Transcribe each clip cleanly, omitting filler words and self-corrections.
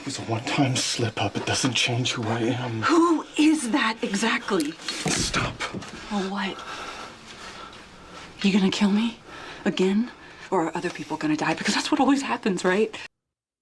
It was a one-time slip-up. It doesn't change who I am. Who is that exactly? Stop. Oh, what? You gonna kill me? Again? Or are other people gonna die? Because that's what always happens, right?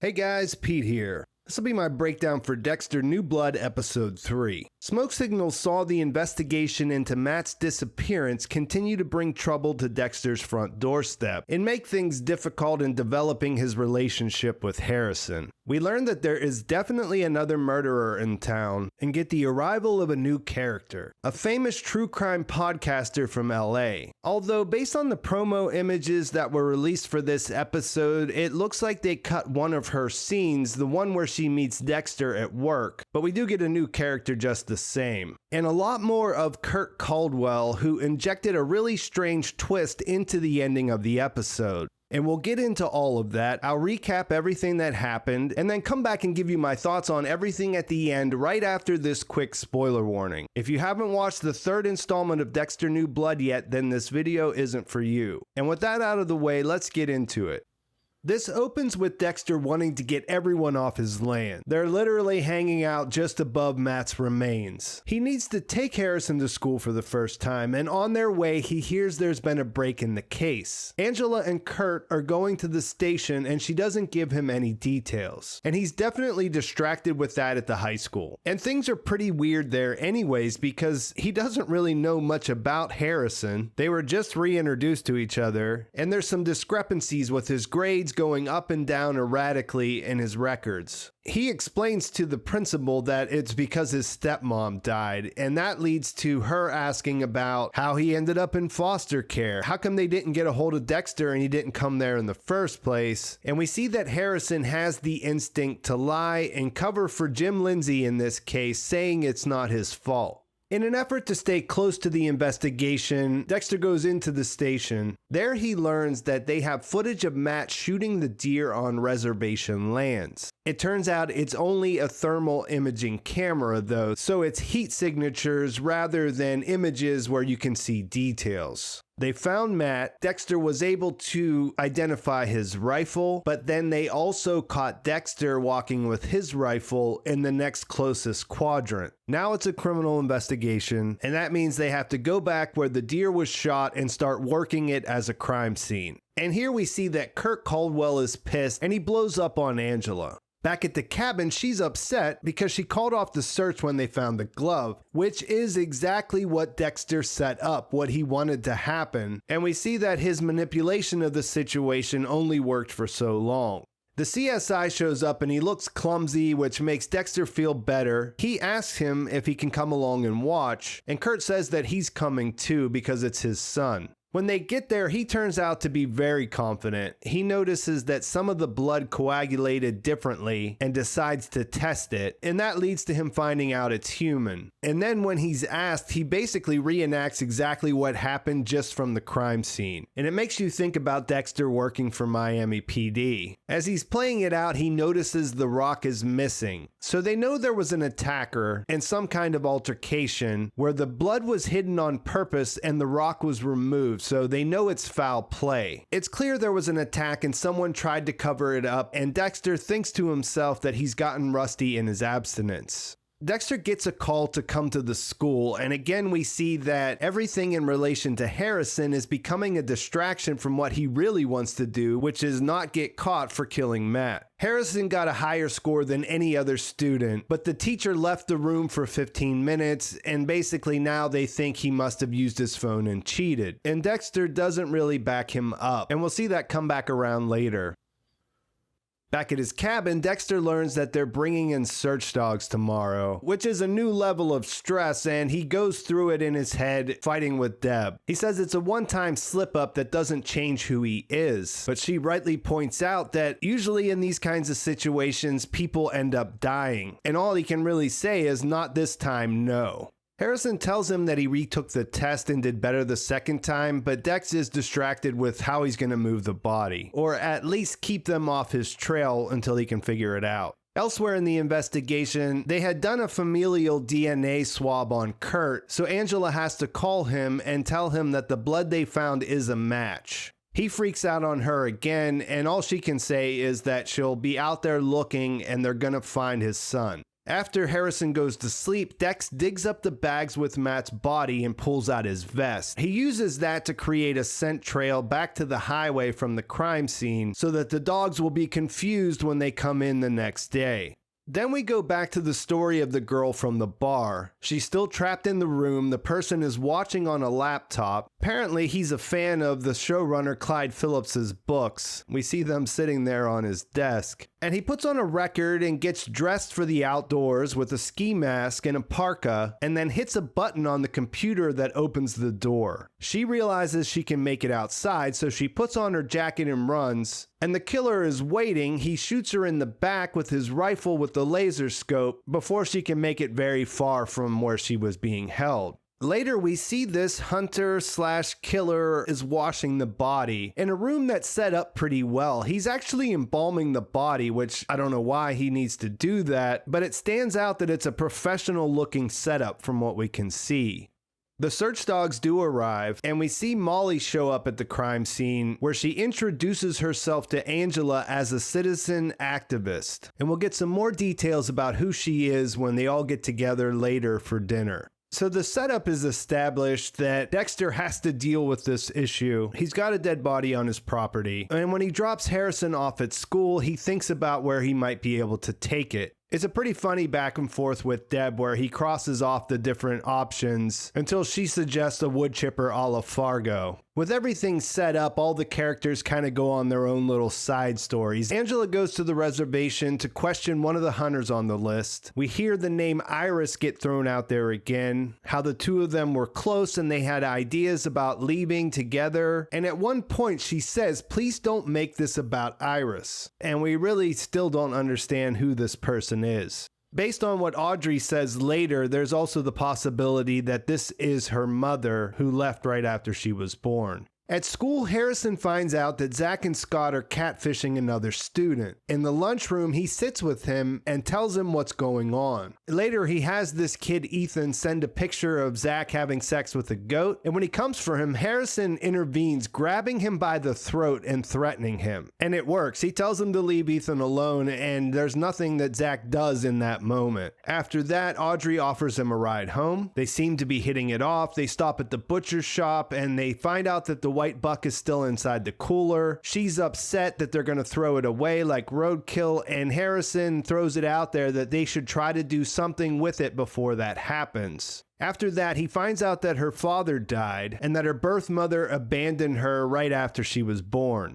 Hey guys, Pete here. This will be my breakdown for Dexter New Blood Episode 3. Smoke signals saw the investigation into Matt's disappearance continue to bring trouble to Dexter's front doorstep and make things difficult in developing his relationship with Harrison. We learn that there is definitely another murderer in town and get the arrival of a new character, a famous true crime podcaster from LA. Although based on the promo images that were released for this episode, it looks like they cut one of her scenes, the one where she meets Dexter at work, but we do get a new character just the same. And a lot more of Kurt Caldwell, who injected a really strange twist into the ending of the episode. And we'll get into all of that. I'll recap everything that happened and then come back and give you my thoughts on everything at the end right after this quick spoiler warning. If you haven't watched the third installment of Dexter New Blood yet, then this video isn't for you. And with that out of the way, let's get into it. This opens with Dexter wanting to get everyone off his land. They're literally hanging out just above Matt's remains. He needs to take Harrison to school for the first time, and on their way, he hears there's been a break in the case. Angela and Kurt are going to the station, and she doesn't give him any details. And he's definitely distracted with that at the high school. And things are pretty weird there anyways, because he doesn't really know much about Harrison. They were just reintroduced to each other, and there's some discrepancies with his grades going up and down erratically in his records. He explains to the principal that it's because his stepmom died, and that leads to her asking about how he ended up in foster care. How come they didn't get a hold of Dexter and he didn't come there in the first place? And we see that Harrison has the instinct to lie and cover for Jim Lindsay in this case, saying it's not his fault. In an effort to stay close to the investigation, Dexter goes into the station. There he learns that they have footage of Matt shooting the deer on reservation lands. It turns out it's only a thermal imaging camera though, so it's heat signatures rather than images where you can see details. They found Matt. Dexter was able to identify his rifle, but then they also caught Dexter walking with his rifle in the next closest quadrant. Now it's a criminal investigation, and that means they have to go back where the deer was shot and start working it as a crime scene. And here we see that Kurt Caldwell is pissed and he blows up on Angela. Back at the cabin, she's upset because she called off the search when they found the glove, which is exactly what Dexter set up, what he wanted to happen. And we see that his manipulation of the situation only worked for so long. The CSI shows up and he looks clumsy, which makes Dexter feel better. He asks him if he can come along and watch, and Kurt says that he's coming too because it's his son. When they get there, he turns out to be very confident. He notices that some of the blood coagulated differently and decides to test it, and that leads to him finding out it's human. And then when he's asked, he basically reenacts exactly what happened just from the crime scene. And it makes you think about Dexter working for Miami PD. As he's playing it out, he notices the rock is missing. So they know there was an attacker and some kind of altercation where the blood was hidden on purpose and the rock was removed. So they know it's foul play. It's clear there was an attack and someone tried to cover it up, and Dexter thinks to himself that he's gotten rusty in his abstinence. Dexter gets a call to come to the school, and again we see that everything in relation to Harrison is becoming a distraction from what he really wants to do, which is not get caught for killing Matt. Harrison got a higher score than any other student, but the teacher left the room for 15 minutes, and basically now they think he must have used his phone and cheated. And Dexter doesn't really back him up, and we'll see that come back around later. Back at his cabin, Dexter learns that they're bringing in search dogs tomorrow, which is a new level of stress, and he goes through it in his head fighting with Deb. He says it's a one-time slip-up that doesn't change who he is, but she rightly points out that usually in these kinds of situations, people end up dying, and all he can really say is not this time, no. Harrison tells him that he retook the test and did better the second time, but Dex is distracted with how he's going to move the body, or at least keep them off his trail until he can figure it out. Elsewhere in the investigation, they had done a familial DNA swab on Kurt, so Angela has to call him and tell him that the blood they found is a match. He freaks out on her again, and all she can say is that she'll be out there looking and they're gonna find his son. After Harrison goes to sleep, Dex digs up the bags with Matt's body and pulls out his vest. He uses that to create a scent trail back to the highway from the crime scene so that the dogs will be confused when they come in the next day. Then we go back to the story of the girl from the bar. She's still trapped in the room. The person is watching on a laptop. Apparently, he's a fan of the showrunner Clyde Phillips's books. We see them sitting there on his desk. And he puts on a record and gets dressed for the outdoors with a ski mask and a parka, and then hits a button on the computer that opens the door. She realizes she can make it outside, so she puts on her jacket and runs. And the killer is waiting. He shoots her in the back with his rifle with the laser scope before she can make it very far from where she was being held. Later, we see this hunter/killer is washing the body in a room that's set up pretty well. He's actually embalming the body, which I don't know why he needs to do that, but it stands out that it's a professional looking setup from what we can see. The search dogs do arrive, and we see Molly show up at the crime scene where she introduces herself to Angela as a citizen activist. And we'll get some more details about who she is when they all get together later for dinner. So the setup is established that Dexter has to deal with this issue. He's got a dead body on his property, and when he drops Harrison off at school, he thinks about where he might be able to take it. It's a pretty funny back and forth with Deb where he crosses off the different options until she suggests a wood chipper a la Fargo. With everything set up, all the characters kind of go on their own little side stories. Angela goes to the reservation to question one of the hunters on the list. We hear the name Iris get thrown out there again, how the two of them were close and they had ideas about leaving together. And at one point she says, "Please don't make this about Iris." And we really still don't understand who this person is. Based on what Audrey says later, there's also the possibility that this is her mother who left right after she was born. At school, Harrison finds out that Zach and Scott are catfishing another student. In the lunchroom, he sits with him and tells him what's going on. Later, he has this kid Ethan send a picture of Zach having sex with a goat, and when he comes for him, Harrison intervenes, grabbing him by the throat and threatening him. And it works. He tells him to leave Ethan alone, and there's nothing that Zach does in that moment. After that, Audrey offers him a ride home. They seem to be hitting it off. They stop at the butcher's shop, and they find out that the white buck is still inside the cooler. She's upset that they're going to throw it away like roadkill, and Harrison throws it out there that they should try to do something with it before that happens. After that, he finds out that her father died and that her birth mother abandoned her right after she was born.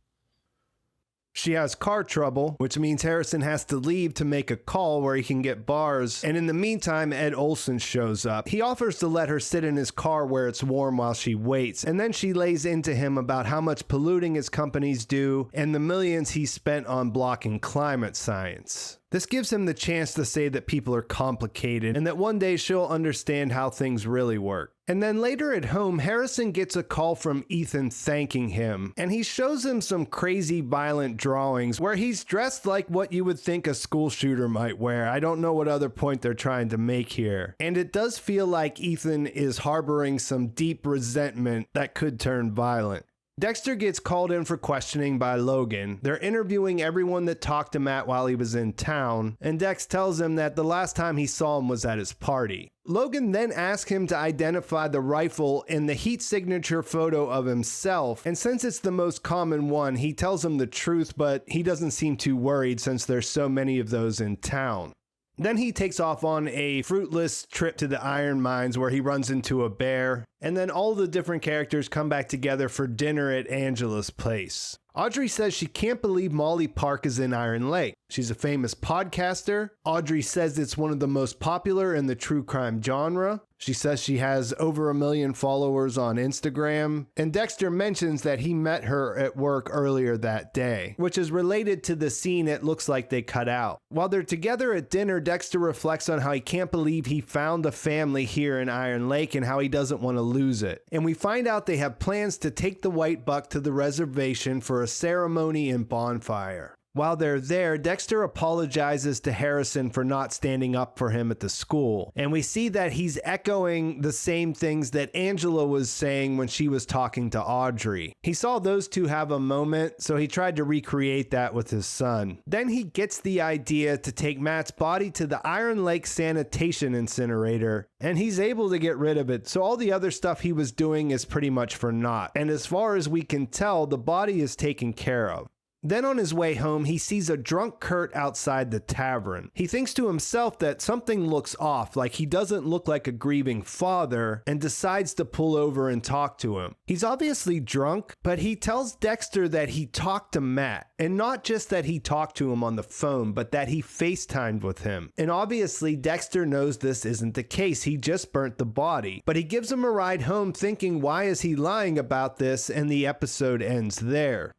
She has car trouble, which means Harrison has to leave to make a call where he can get bars. And in the meantime, Ed Olson shows up. He offers to let her sit in his car where it's warm while she waits. And then she lays into him about how much polluting his companies do and the millions he spent on blocking climate science. This gives him the chance to say that people are complicated and that one day she'll understand how things really work. And then later at home, Harrison gets a call from Ethan thanking him, and he shows him some crazy violent drawings where he's dressed like what you would think a school shooter might wear. I don't know what other point they're trying to make here. And it does feel like Ethan is harboring some deep resentment that could turn violent. Dexter gets called in for questioning by Logan. They're interviewing everyone that talked to Matt while he was in town, and Dex tells him that the last time he saw him was at his party. Logan then asks him to identify the rifle in the heat signature photo of himself, and since it's the most common one, he tells him the truth, but he doesn't seem too worried since there's so many of those in town. Then he takes off on a fruitless trip to the iron mines where he runs into a bear, and then all the different characters come back together for dinner at Angela's place. Audrey says she can't believe Molly Park is in Iron Lake. She's a famous podcaster. Audrey says it's one of the most popular in the true crime genre. She says she has over 1 million followers on Instagram. And Dexter mentions that he met her at work earlier that day, which is related to the scene it looks like they cut out. While they're together at dinner, Dexter reflects on how he can't believe he found a family here in Iron Lake and how he doesn't want to lose it. And we find out they have plans to take the white buck to the reservation for a ceremony and bonfire. While they're there, Dexter apologizes to Harrison for not standing up for him at the school. And we see that he's echoing the same things that Angela was saying when she was talking to Audrey. He saw those two have a moment, so he tried to recreate that with his son. Then he gets the idea to take Matt's body to the Iron Lake sanitation incinerator, and he's able to get rid of it. So all the other stuff he was doing is pretty much for naught. And as far as we can tell, the body is taken care of. Then on his way home, he sees a drunk Kurt outside the tavern. He thinks to himself that something looks off, like he doesn't look like a grieving father, and decides to pull over and talk to him. He's obviously drunk, but he tells Dexter that he talked to Matt, and not just that he talked to him on the phone, but that he FaceTimed with him. And obviously, Dexter knows this isn't the case. He just burnt the body. But he gives him a ride home thinking, why is he lying about this? And the episode ends there.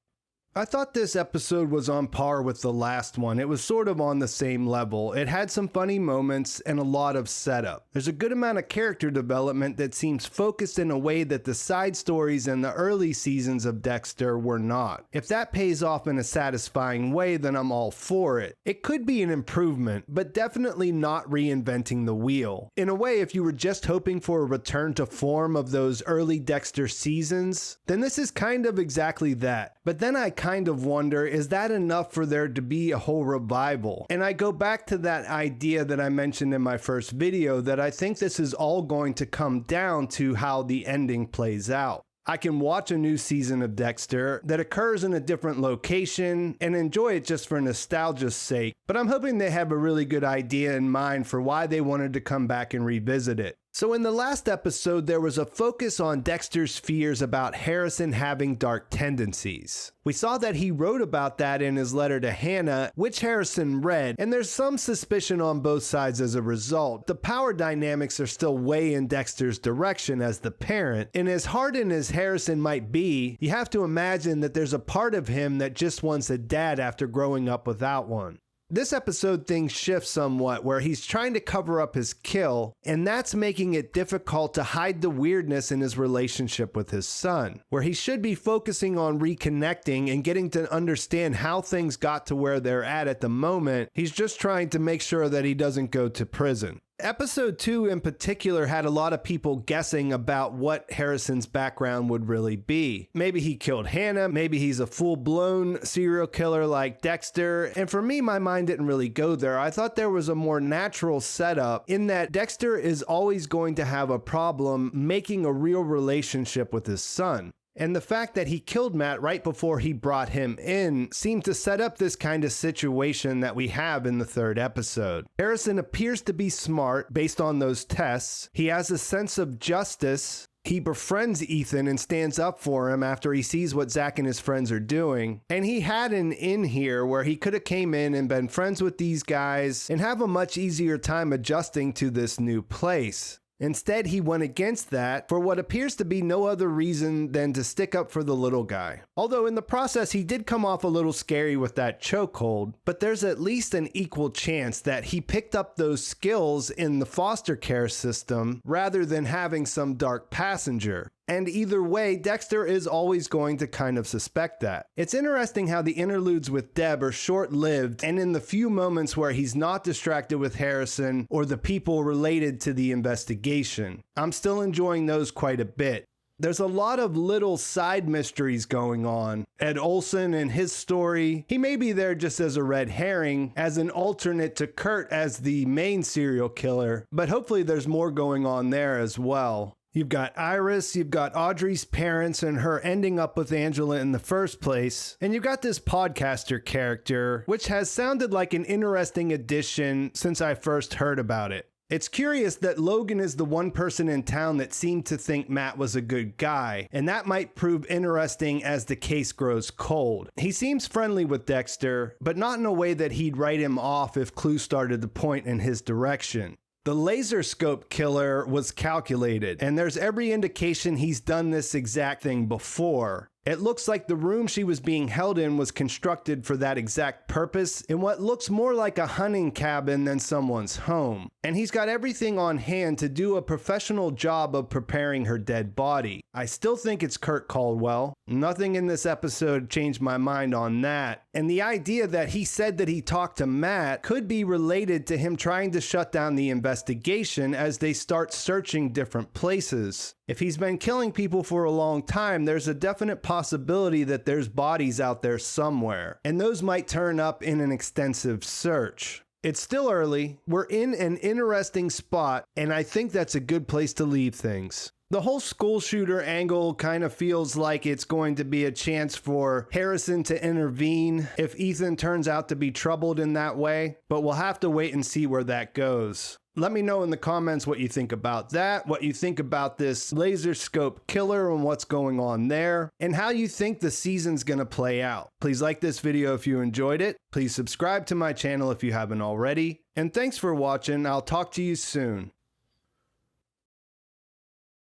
I thought this episode was on par with the last one. It was sort of on the same level. It had some funny moments and a lot of setup. There's a good amount of character development that seems focused in a way that the side stories in the early seasons of Dexter were not. If that pays off in a satisfying way, then I'm all for it. It could be an improvement, but definitely not reinventing the wheel. In a way, if you were just hoping for a return to form of those early Dexter seasons, then this is kind of exactly that. But then I kind of wonder, is that enough for there to be a whole revival? And I go back to that idea that I mentioned in my first video, that I think this is all going to come down to how the ending plays out. I can watch a new season of Dexter that occurs in a different location and enjoy it just for nostalgia's sake, but I'm hoping they have a really good idea in mind for why they wanted to come back and revisit it. So in the last episode, there was a focus on Dexter's fears about Harrison having dark tendencies. We saw that he wrote about that in his letter to Hannah, which Harrison read, and there's some suspicion on both sides as a result. The power dynamics are still way in Dexter's direction as the parent, and as hardened as Harrison might be, you have to imagine that there's a part of him that just wants a dad after growing up without one. This episode things shift somewhat where he's trying to cover up his kill, and that's making it difficult to hide the weirdness in his relationship with his son, where he should be focusing on reconnecting and getting to understand how things got to where they're at the moment. He's just trying to make sure that he doesn't go to prison. Episode 2 in particular had a lot of people guessing about what Harrison's background would really be. Maybe he killed Hannah, maybe he's a full-blown serial killer like Dexter, and for me, my mind didn't really go there. I thought there was a more natural setup in that Dexter is always going to have a problem making a real relationship with his son. And the fact that he killed Matt right before he brought him in seemed to set up this kind of situation that we have in the third episode. Harrison appears to be smart based on those tests. He has a sense of justice. He befriends Ethan and stands up for him after he sees what Zach and his friends are doing. And he had an in here where he could have came in and been friends with these guys and have a much easier time adjusting to this new place. Instead, he went against that for what appears to be no other reason than to stick up for the little guy. Although in the process, he did come off a little scary with that chokehold, but there's at least an equal chance that he picked up those skills in the foster care system rather than having some dark passenger. And either way, Dexter is always going to kind of suspect that. It's interesting how the interludes with Deb are short-lived, and in the few moments where he's not distracted with Harrison or the people related to the investigation, I'm still enjoying those quite a bit. There's a lot of little side mysteries going on. Ed Olson and his story, he may be there just as a red herring, as an alternate to Kurt as the main serial killer, but hopefully there's more going on there as well. You've got Iris, you've got Audrey's parents and her ending up with Angela in the first place, and you've got this podcaster character, which has sounded like an interesting addition since I first heard about it. It's curious that Logan is the one person in town that seemed to think Matt was a good guy, and that might prove interesting as the case grows cold. He seems friendly with Dexter, but not in a way that he'd write him off if clues started to point in his direction. The laser scope killer was calculated, and there's every indication he's done this exact thing before. It looks like the room she was being held in was constructed for that exact purpose in what looks more like a hunting cabin than someone's home. And he's got everything on hand to do a professional job of preparing her dead body. I still think it's Kurt Caldwell. Nothing in this episode changed my mind on that. And the idea that he said that he talked to Matt could be related to him trying to shut down the investigation as they start searching different places. If he's been killing people for a long time, there's a definite possibility that there's bodies out there somewhere, and those might turn up in an extensive search. It's still early, we're in an interesting spot, and I think that's a good place to leave things. The whole school shooter angle kind of feels like it's going to be a chance for Harrison to intervene if Ethan turns out to be troubled in that way, but we'll have to wait and see where that goes. Let me know in the comments what you think about that, what you think about this laser scope killer and what's going on there, and how you think the season's gonna play out. Please like this video if you enjoyed it. Please subscribe to my channel if you haven't already. And thanks for watching. I'll talk to you soon.